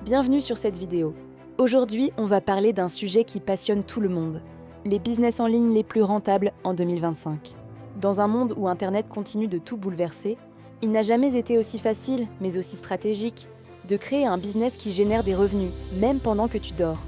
Bienvenue sur cette vidéo. Aujourd'hui, on va parler d'un sujet qui passionne tout le monde, les business en ligne les plus rentables en 2025. Dans un monde où Internet continue de tout bouleverser, il n'a jamais été aussi facile, mais aussi stratégique, de créer un business qui génère des revenus, même pendant que tu dors.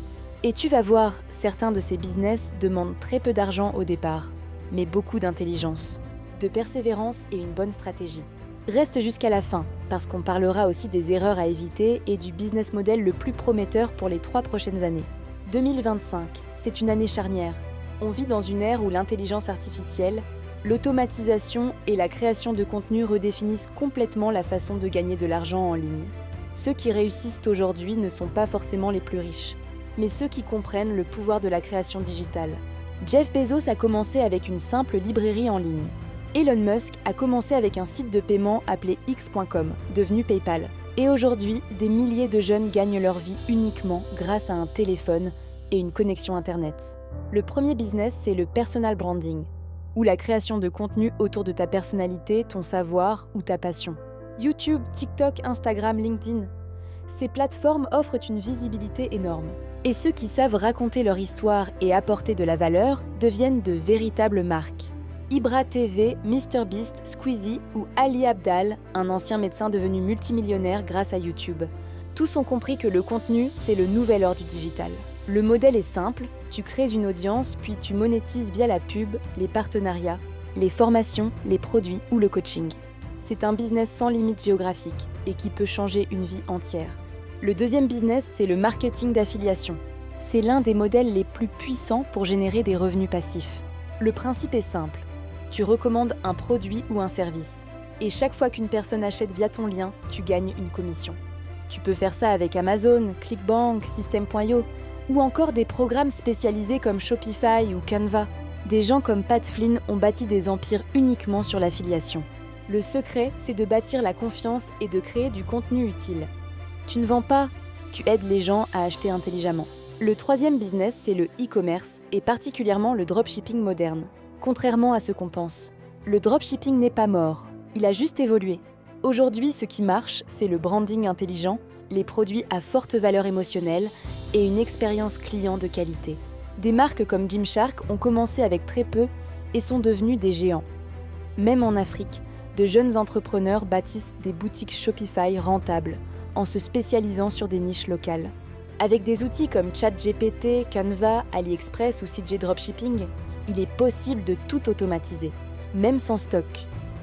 Et tu vas voir, certains de ces business demandent très peu d'argent au départ, mais beaucoup d'intelligence, de persévérance et une bonne stratégie. Reste jusqu'à la fin, parce qu'on parlera aussi des erreurs à éviter et du business model le plus prometteur pour les 3 prochaines années. 2025, c'est une année charnière. On vit dans une ère où l'intelligence artificielle, l'automatisation et la création de contenu redéfinissent complètement la façon de gagner de l'argent en ligne. Ceux qui réussissent aujourd'hui ne sont pas forcément les plus riches, mais ceux qui comprennent le pouvoir de la création digitale. Jeff Bezos a commencé avec une simple librairie en ligne. Elon Musk a commencé avec un site de paiement appelé X.com, devenu PayPal. Et aujourd'hui, des milliers de jeunes gagnent leur vie uniquement grâce à un téléphone et une connexion Internet. Le premier business, c'est le personal branding, ou la création de contenu autour de ta personnalité, ton savoir ou ta passion. YouTube, TikTok, Instagram, LinkedIn. Ces plateformes offrent une visibilité énorme. Et ceux qui savent raconter leur histoire et apporter de la valeur deviennent de véritables marques. Ibra TV, MrBeast, Squeezie ou Ali Abdaal, un ancien médecin devenu multimillionnaire grâce à YouTube. Tous ont compris que le contenu, c'est le nouvel or du digital. Le modèle est simple, tu crées une audience, puis tu monétises via la pub, les partenariats, les formations, les produits ou le coaching. C'est un business sans limite géographique et qui peut changer une vie entière. Le deuxième business, c'est le marketing d'affiliation. C'est l'un des modèles les plus puissants pour générer des revenus passifs. Le principe est simple. Tu recommandes un produit ou un service. Et chaque fois qu'une personne achète via ton lien, tu gagnes une commission. Tu peux faire ça avec Amazon, ClickBank, System.io ou encore des programmes spécialisés comme Shopify ou Canva. Des gens comme Pat Flynn ont bâti des empires uniquement sur l'affiliation. Le secret, c'est de bâtir la confiance et de créer du contenu utile. Tu ne vends pas, tu aides les gens à acheter intelligemment. Le troisième business, c'est le e-commerce et particulièrement le dropshipping moderne. Contrairement à ce qu'on pense, le dropshipping n'est pas mort, il a juste évolué. Aujourd'hui, ce qui marche, c'est le branding intelligent, les produits à forte valeur émotionnelle et une expérience client de qualité. Des marques comme Gymshark ont commencé avec très peu et sont devenues des géants. Même en Afrique, de jeunes entrepreneurs bâtissent des boutiques Shopify rentables en se spécialisant sur des niches locales. Avec des outils comme ChatGPT, Canva, AliExpress ou CJ Dropshipping, il est possible de tout automatiser, même sans stock.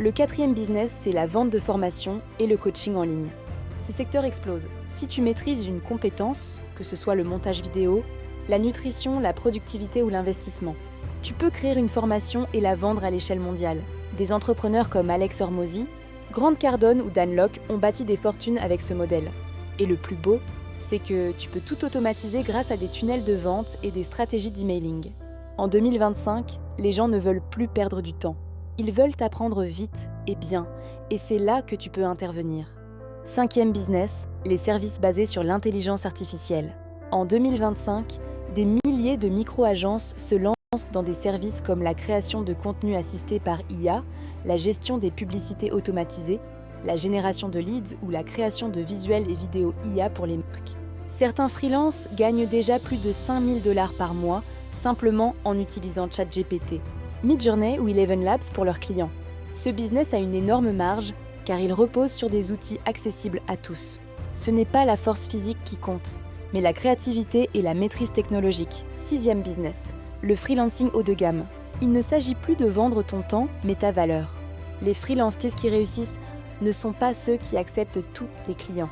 Le quatrième business, c'est la vente de formation et le coaching en ligne. Ce secteur explose. Si tu maîtrises une compétence, que ce soit le montage vidéo, la nutrition, la productivité ou l'investissement, tu peux créer une formation et la vendre à l'échelle mondiale. Des entrepreneurs comme Alex Hormozy, Grant Cardone ou Dan Lok ont bâti des fortunes avec ce modèle. Et le plus beau, c'est que tu peux tout automatiser grâce à des tunnels de vente et des stratégies d'emailing. En 2025, les gens ne veulent plus perdre du temps. Ils veulent apprendre vite et bien, et c'est là que tu peux intervenir. Cinquième business, les services basés sur l'intelligence artificielle. En 2025, des milliers de micro-agences se lancent dans des services comme la création de contenus assistés par IA, la gestion des publicités automatisées, la génération de leads ou la création de visuels et vidéos IA pour les marques. Certains freelances gagnent déjà plus de 5 000 $ par mois simplement en utilisant ChatGPT, Midjourney ou Eleven Labs pour leurs clients. Ce business a une énorme marge car il repose sur des outils accessibles à tous. Ce n'est pas la force physique qui compte, mais la créativité et la maîtrise technologique. Sixième business, le freelancing haut de gamme. Il ne s'agit plus de vendre ton temps, mais ta valeur. Les freelanciers qui réussissent ne sont pas ceux qui acceptent tous les clients,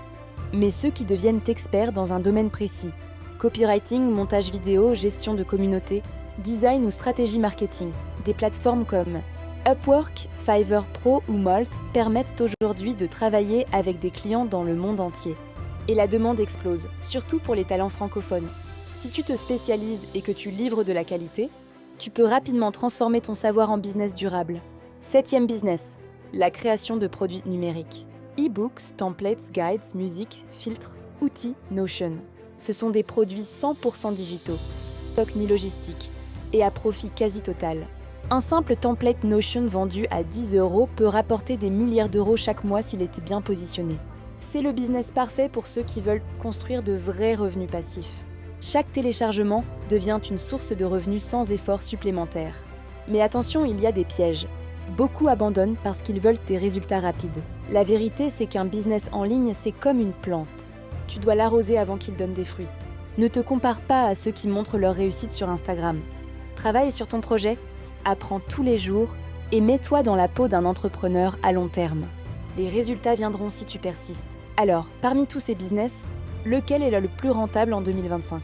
mais ceux qui deviennent experts dans un domaine précis. Copywriting, montage vidéo, gestion de communauté, design ou stratégie marketing. Des plateformes comme Upwork, Fiverr Pro ou Molt permettent aujourd'hui de travailler avec des clients dans le monde entier. Et la demande explose, surtout pour les talents francophones. Si tu te spécialises et que tu livres de la qualité, tu peux rapidement transformer ton savoir en business durable. Septième business, la création de produits numériques. E-books, templates, guides, musique, filtres, outils, Notion. Ce sont des produits 100% digitaux, stock ni logistique, et à profit quasi total. Un simple template Notion vendu à 10 € peut rapporter des milliards d'euros chaque mois s'il est bien positionné. C'est le business parfait pour ceux qui veulent construire de vrais revenus passifs. Chaque téléchargement devient une source de revenus sans effort supplémentaire. Mais attention, il y a des pièges. Beaucoup abandonnent parce qu'ils veulent des résultats rapides. La vérité, c'est qu'un business en ligne, c'est comme une plante. Tu dois l'arroser avant qu'il donne des fruits. Ne te compare pas à ceux qui montrent leur réussite sur Instagram. Travaille sur ton projet, apprends tous les jours et mets-toi dans la peau d'un entrepreneur à long terme. Les résultats viendront si tu persistes. Alors, parmi tous ces business, lequel est le plus rentable en 2025 ?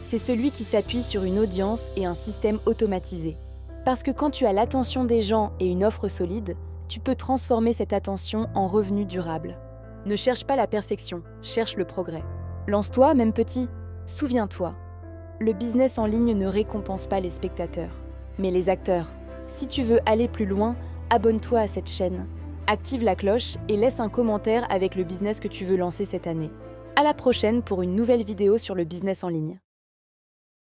C'est celui qui s'appuie sur une audience et un système automatisé. Parce que quand tu as l'attention des gens et une offre solide, tu peux transformer cette attention en revenu durable. Ne cherche pas la perfection, cherche le progrès. Lance-toi, même petit. Souviens-toi, le business en ligne ne récompense pas les spectateurs, mais les acteurs. Si tu veux aller plus loin, abonne-toi à cette chaîne. Active la cloche et laisse un commentaire avec le business que tu veux lancer cette année. À la prochaine pour une nouvelle vidéo sur le business en ligne.